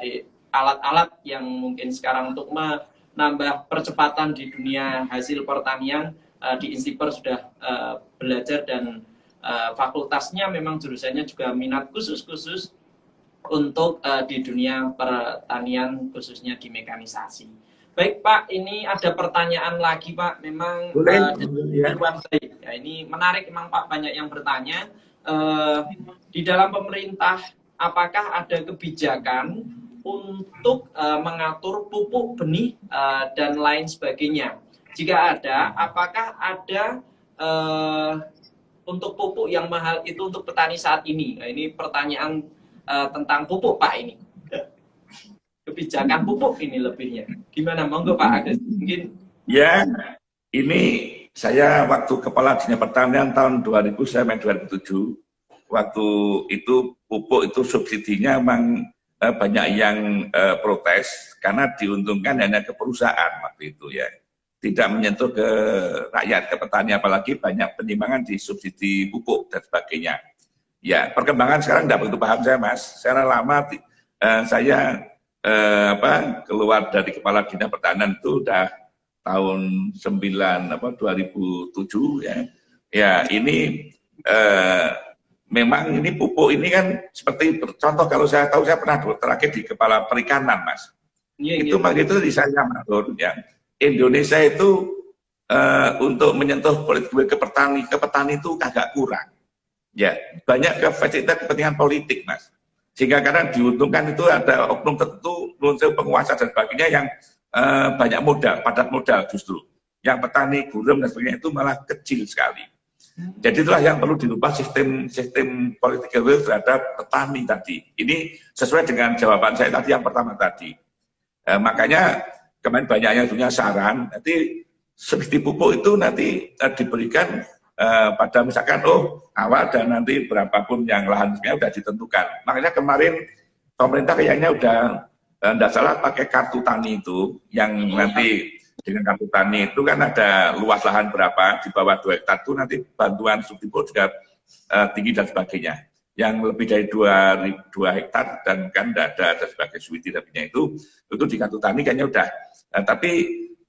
di alat-alat yang mungkin sekarang untuk menambah percepatan di dunia hasil pertanian di Instiper sudah belajar dan fakultasnya memang jurusannya juga minat khusus untuk di dunia pertanian khususnya di mekanisasi. Baik Pak, ini ada pertanyaan lagi Pak, memang dari website. Ya, ini menarik memang Pak, banyak yang bertanya. Di dalam pemerintah, apakah ada kebijakan untuk mengatur pupuk benih dan lain sebagainya? Jika ada, apakah ada untuk pupuk yang mahal itu untuk petani saat ini? Nah, ini pertanyaan tentang pupuk Pak ini. Kebijakan pupuk ini lebihnya. Gimana? Monggo Pak Agus. Mungkin. Ya, ini Saya waktu Kepala Dinas Pertanian tahun 2000 sampai 2007, waktu itu pupuk itu subsidinya memang banyak yang protes karena diuntungkan hanya ke perusahaan waktu itu ya, tidak menyentuh ke rakyat, ke petani, apalagi banyak penyimpangan di subsidi pupuk dan sebagainya. Ya, perkembangan sekarang tidak begitu paham saya, Mas. Secara lama saya keluar dari Kepala Dinas Pertanian itu udah tahun 2007 ya. Ya, ini memang ini pupuk ini kan seperti contoh, kalau saya tahu, saya pernah terakhir di Kepala Perikanan, Mas. Itu begitu di saya matur ya. Indonesia itu untuk menyentuh politik ke petani itu agak kurang. Ya, banyak kepentingan politik, Mas. Sehingga kadang diuntungkan itu ada oknum tertentu, unsur penguasa dan sebagainya yang banyak modal, padat modal justru. Yang petani, gurem dan sebagainya itu malah kecil sekali. Jadi itulah yang perlu dirubah sistem political will terhadap petani tadi. Ini sesuai dengan jawaban saya tadi yang pertama tadi. Makanya kemarin banyak yang punya saran, nanti subsidi pupuk itu nanti diberikan pada misalkan awal dan nanti berapapun yang lahannya sudah ditentukan. Makanya kemarin pemerintah kayaknya udah tidak salah pakai kartu tani itu, yang nanti dengan kartu tani itu kan ada luas lahan berapa, di bawah 2 hektar itu nanti bantuan subsidi pupuk juga tinggi dan sebagainya. Yang lebih dari 2 hektar dan kan tidak ada sebagai subsidi tapi itu di kartu tani kayaknya udah. Tapi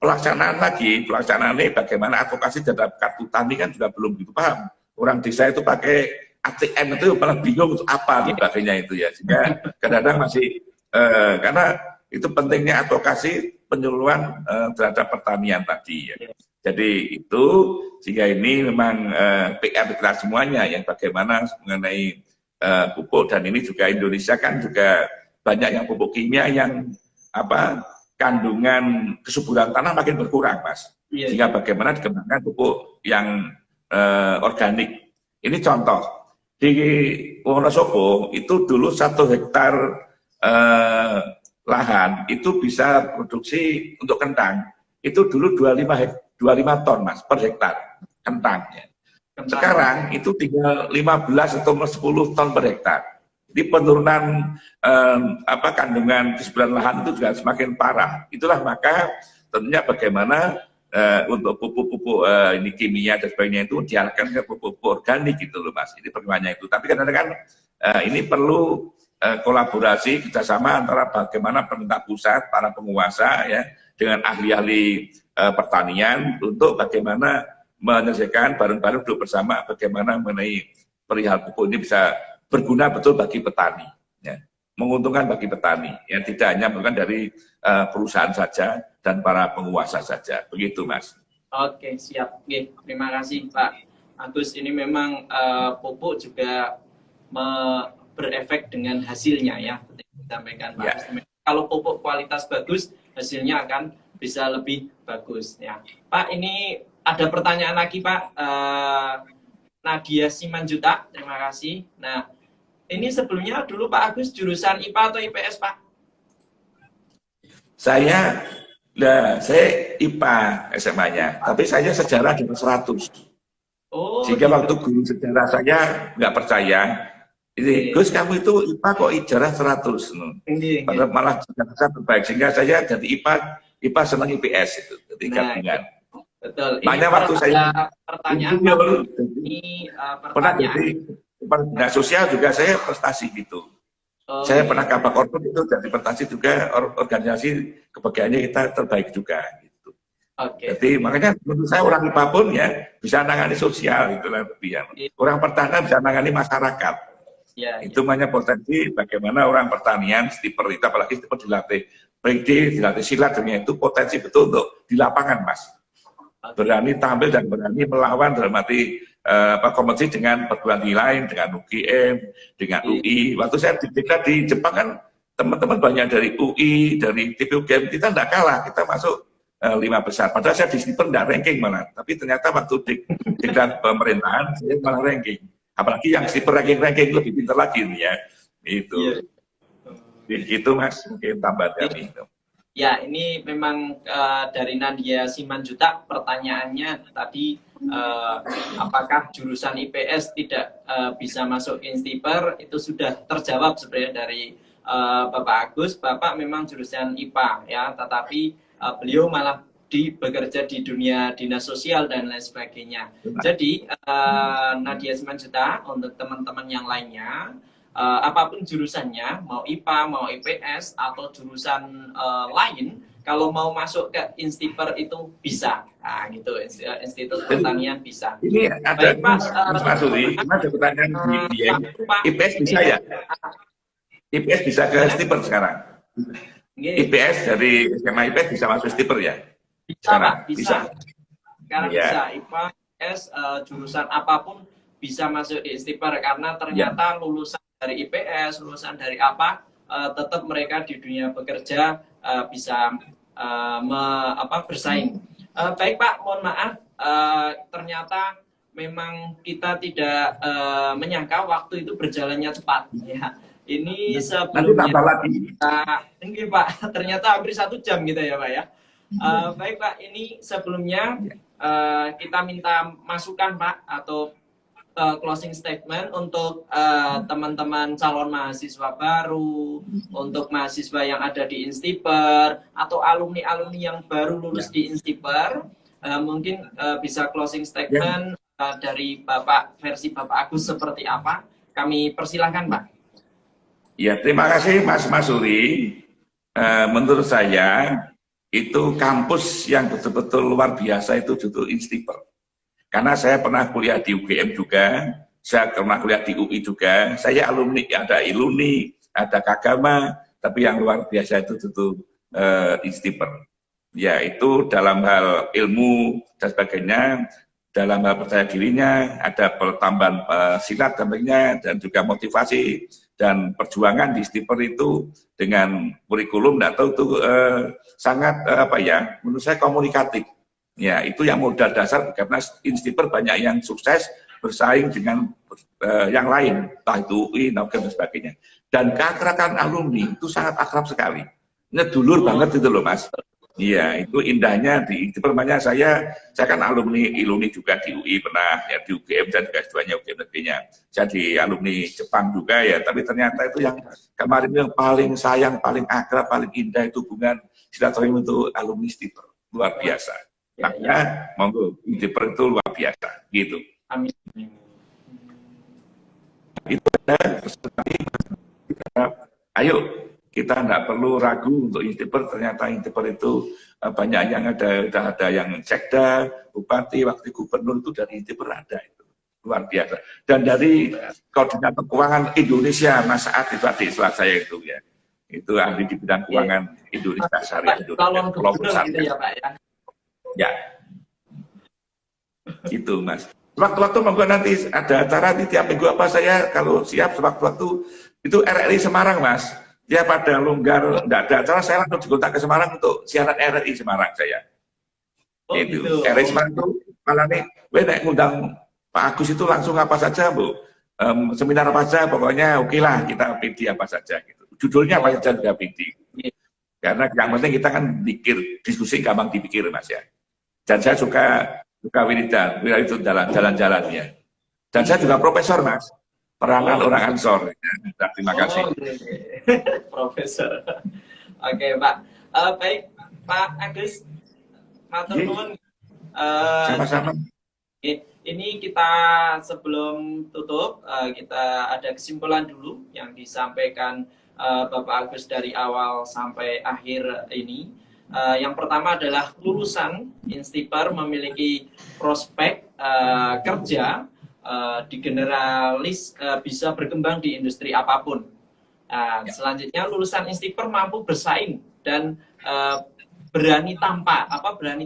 pelaksanaan ini bagaimana advokasi terhadap kartu tani kan juga belum begitu paham. Orang desa itu pakai ATM itu malah bingung untuk apa dan sebagainya itu ya. Sehingga kadang-kadang masih karena itu pentingnya advokasi penyuluhan terhadap pertanian tadi ya. Jadi itu sehingga ini memang PR kita semuanya yang bagaimana mengenai pupuk, dan ini juga Indonesia kan juga banyak yang pupuk kimia yang kandungan kesuburan tanah makin berkurang, Mas. Sehingga bagaimana dikembangkan pupuk yang organik. Ini contoh di Wonosobo itu dulu 1 hektar lahan itu bisa produksi untuk kentang itu dulu 25 ton, Mas, per hektar kentangnya. Sekarang itu tinggal 15 atau 10 ton per hektar. Di penurunan kandungan kesuburan lahan itu juga semakin parah. Itulah maka tentunya bagaimana untuk pupuk-pupuk ini kimia dan sebagainya itu dialihkan ke pupuk organik gitu loh, Mas. Ini perkembangannya itu. Tapi kadang-kadang ini perlu kolaborasi kerjasama antara bagaimana pemerintah pusat, para penguasa ya, dengan ahli-ahli pertanian untuk bagaimana menyelesaikan bareng-bareng duduk bersama bagaimana mengenai perihal pupuk ini bisa berguna betul bagi petani, ya, menguntungkan bagi petani, yang tidak hanya bukan dari perusahaan saja dan para penguasa saja, begitu, Mas. Oke, siap. Oke, terima kasih Pak Agus. Ini memang pupuk juga berefek dengan hasilnya ya, disampaikan Pak Agus. Kalau pupuk kualitas bagus, hasilnya akan bisa lebih bagus ya. Pak, ini ada pertanyaan lagi Pak. Nadia Simanjuta, terima kasih. Nah, ini sebelumnya dulu Pak Agus jurusan IPA atau IPS, Pak? Saya IPA SMA-nya, tapi saya sejarah di 100. Sehingga gitu. waktu guru sejarah saya nggak percaya. Ini, Gus, kamu itu IPA kok sejarah 100. Padahal malah sejarah saya terbaik. Sehingga saya jadi IPA senang IPS itu. Jadi gabungan. Betul. Makanya waktu saya pertanyaan pernah jadi dinas sosial juga saya prestasi gitu. Saya pernah kabak ormas itu jadi prestasi juga, organisasi kebagiannya kita terbaik juga gitu. Jadi makanya menurut saya orang IPA pun ya bisa nangani sosial itulah lebih. Orang pertanian bisa nangani masyarakat. Itu namanya potensi bagaimana orang pertanian stiper itu, apalagi stiper dilatih PD, dilatih silat, itu potensi betul untuk di lapangan, Mas. Berani tampil dan berani melawan dalam arti kompetisi dengan perguruan tinggi lain, dengan UGM, dengan UI. Waktu saya di Jepang kan teman-teman banyak dari UI, dari TV UGM, kita tidak kalah, kita masuk 5 besar. Padahal saya di stiper tidak ranking malah, tapi ternyata waktu di pemerintahan saya malah ranking. Apalagi yang stiper ranking lebih pintar lagi nih ya. Itu. Gitu, Mas, mungkin tambahan kami. Ya, ini memang dari Nadia Simanjuta pertanyaannya tadi, apakah jurusan IPS tidak bisa masuk Instiper? Itu sudah terjawab sebenarnya dari Bapak Agus. Bapak memang jurusan IPA ya, tetapi beliau malah bekerja di dunia dinas sosial dan lain sebagainya. Jadi Nadia Simanjuta, untuk teman-teman yang lainnya, apapun jurusannya, mau IPA, mau IPS, atau jurusan lain, kalau mau masuk ke Instiper itu bisa. Nah, gitu, Institut Pertanian bisa. Ini ada, Baik, Pak. Mas Suri, ada pertanyaan di IPS bisa ya? IPS bisa ke Instiper sekarang? IPS dari SMA IPS bisa masuk Instiper ya? Bisa, Pak, bisa. Sekarang ya. bisa, IPA, IPS, jurusan apapun bisa masuk di Instiper, karena ternyata lulusan dari IPS, lulusan dari apa, tetap mereka di dunia bekerja bisa bersaing. Baik Pak, mohon maaf, ternyata memang kita tidak menyangka waktu itu berjalannya cepat. Ya. Ini sebelumnya, ini Pak, ternyata hampir 1 jam gitu ya Pak ya. Baik Pak, ini sebelumnya kita minta masukan Pak, atau closing statement untuk teman-teman calon mahasiswa baru, untuk mahasiswa yang ada di Instiper, atau alumni-alumni yang baru lulus di Instiper. Mungkin bisa closing statement dari Bapak, versi Bapak Agus seperti apa? Kami persilahkan Pak. Ya, terima kasih Mas Suri. Menurut saya itu kampus yang betul-betul luar biasa itu justru Instiper. Karena saya pernah kuliah di UGM juga, saya pernah kuliah di UI juga, saya alumni, ada Iluni, ada Kagama, tapi yang luar biasa itu tentu Instiper. Ya, itu dalam hal ilmu dan sebagainya, dalam hal percaya dirinya, ada pertambahan silat dan juga motivasi dan perjuangan di Instiper itu dengan kurikulum, tidak tahu itu sangat menurut saya komunikatif. Ya, itu yang modal dasar, karena Instiper banyak yang sukses bersaing dengan yang lain, entah itu UI, dan sebagainya. Dan keakraban alumni itu sangat akrab sekali. Ngedulur banget itu loh Mas. Iya, itu indahnya di Instiper. Makanya saya kan alumni Iluni juga di UI pernah, ya di UGM dan juga S2-nya UGM negerinya. Saya di alumni Jepang juga ya, tapi ternyata itu yang kemarin yang paling sayang, paling akrab, paling indah itu hubungan silaturahmi untuk alumni Instiper. Luar biasa. Makanya monggo Instiper itu luar biasa gitu. Amin. Itu ayo kita tidak perlu ragu untuk Instiper. Ternyata Instiper itu banyak yang ada yang sekda, bupati, wakil gubernur itu dari Instiper ada itu. Luar biasa. Dan dari Koordinator Keuangan Indonesia, Mas Saad itu adik setelah saya itu ya. Itu ahli di bidang keuangan Indonesia Syariah Indonesia. Gitu ya Pak ya. Ya, gitu Mas. Waktu-waktu monggo nanti ada acara di tiap minggu apa saya kalau siap sewaktu-waktu itu RRI Semarang Mas. Dia pada longgar, tidak ada acara, saya langsung dikontak ke Semarang untuk siaran RRI Semarang saya. Itu gitu. RRI Semarang itu malah nih, ngundang Pak Agus itu langsung apa saja Bu, seminar apa saja, pokoknya oke lah kita PD apa saja gitu. Judulnya apa saja juga PD. Karena yang penting kita kan pikir, diskusi gampang dipikir Mas ya. Dan saya suka wiridan itu jalan-jalan ya. Dan saya juga profesor Mas, peranan orang Ansor. Ya, terima kasih. Profesor. Oke Pak. Baik Pak Agus, matur nuwun. Sama-sama. Ini kita sebelum tutup, kita ada kesimpulan dulu yang disampaikan Bapak Agus dari awal sampai akhir ini. Yang pertama adalah lulusan Instiper memiliki prospek kerja di generalis, bisa berkembang di industri apapun. Selanjutnya lulusan Instiper mampu bersaing dan berani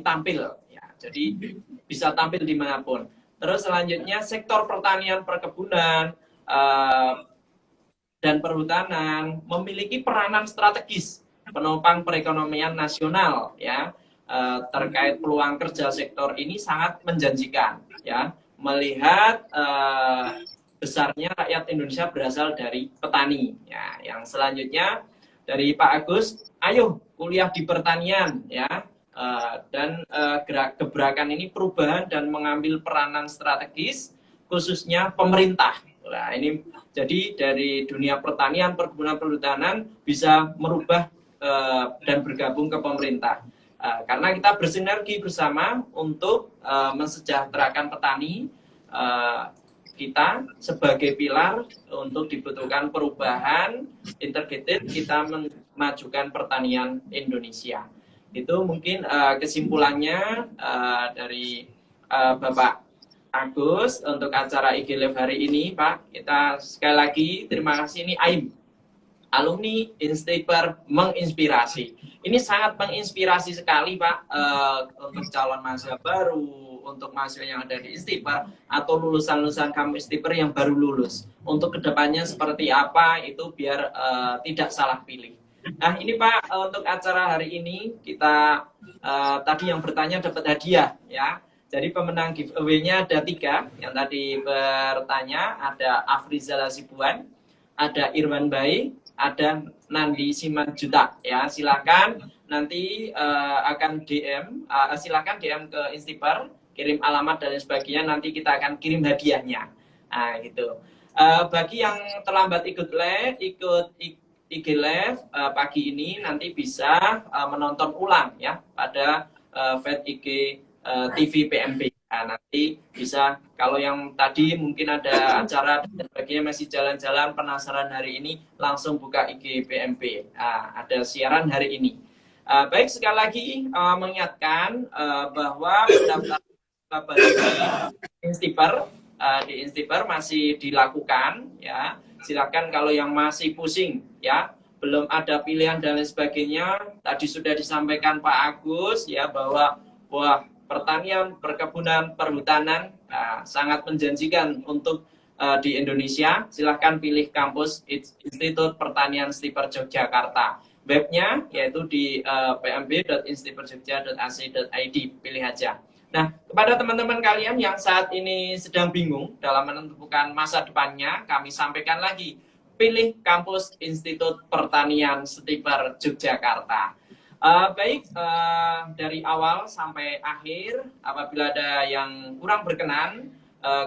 tampil. Ya, jadi bisa tampil dimanapun. Terus selanjutnya sektor pertanian, perkebunan, dan perhutanan memiliki peranan strategis penopang perekonomian nasional ya. Terkait peluang kerja sektor ini sangat menjanjikan ya, melihat besarnya rakyat Indonesia berasal dari petani ya. Yang selanjutnya dari Pak Agus, ayo kuliah di pertanian ya. Dan gebrakan ini perubahan dan mengambil peranan strategis khususnya pemerintah. Nah, ini jadi dari dunia pertanian, perkebunan, perhutanan bisa merubah dan bergabung ke pemerintah. Karena kita bersinergi bersama untuk mensejahterakan petani, kita sebagai pilar untuk dibutuhkan perubahan integrated, kita memajukan pertanian Indonesia. Itu mungkin kesimpulannya dari Bapak Agus untuk acara IG Live hari ini, Pak. Kita sekali lagi terima kasih. Ini AIM, alumni Instiper menginspirasi. Ini sangat menginspirasi sekali, Pak, untuk calon mahasiswa baru, untuk mahasiswa yang ada di Instiper, atau lulusan-lulusan kampus Instiper yang baru lulus. Untuk kedepannya seperti apa, itu biar tidak salah pilih. Nah, ini Pak, untuk acara hari ini, kita tadi yang bertanya dapat hadiah, ya. Jadi pemenang giveaway-nya ada 3 yang tadi bertanya, ada Afrizal Hasibuan, ada Irwan Baik, ada Nandi Simanjuta. Ya, silakan nanti akan DM, silakan DM ke Instiper, kirim alamat dan sebagainya, nanti kita akan kirim hadiahnya. Nah, gitu. Bagi yang terlambat ikut IG Live pagi ini, nanti bisa menonton ulang ya pada feed IG TV PMP. Nah, nanti bisa, kalau yang tadi mungkin ada acara dan sebagainya masih jalan-jalan penasaran hari ini, langsung buka IG PMP. Ada siaran hari ini. Baik, sekali lagi mengingatkan bahwa pendaftaran di Instiper masih dilakukan ya. Silakan kalau yang masih pusing ya, belum ada pilihan dan lain sebagainya, tadi sudah disampaikan Pak Agus ya, bahwa pertanian, perkebunan, perhutanan sangat menjanjikan untuk di Indonesia. Silahkan pilih kampus Institut Pertanian Instiper Yogyakarta. Webnya yaitu di pmb.instiperjogja.ac.id. Pilih aja. Nah, kepada teman-teman kalian yang saat ini sedang bingung dalam menentukan masa depannya, kami sampaikan lagi, pilih kampus Institut Pertanian Instiper Yogyakarta. Baik, dari awal sampai akhir, apabila ada yang kurang berkenan,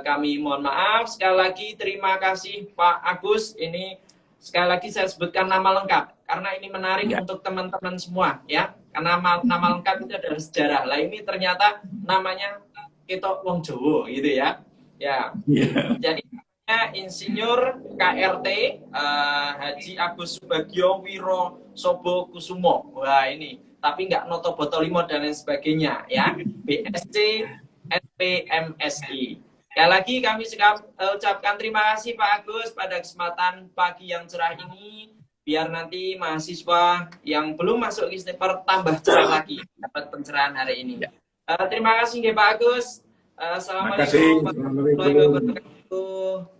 kami mohon maaf. Sekali lagi terima kasih Pak Agus. Ini sekali lagi saya sebutkan nama lengkap, karena ini menarik untuk teman-teman semua ya. Karena nama lengkap itu adalah sejarah. Lah ini ternyata namanya Ketok Wong Jowo gitu ya. Ya. Jadi Insinyur KRT Haji Agus Subagio Wiro Sobo Kusumo. Wah, ini tapi nggak noto botolimo dan lain sebagainya ya. BSc NPMSI. Sekali lagi kami ucapkan terima kasih Pak Agus pada kesempatan pagi yang cerah ini, biar nanti mahasiswa yang belum masuk ke Instiper tambah cerah lagi dapat pencerahan hari ini. Terima kasih Pak Agus. Assalamualaikum warahmatullahi wabarakatuh.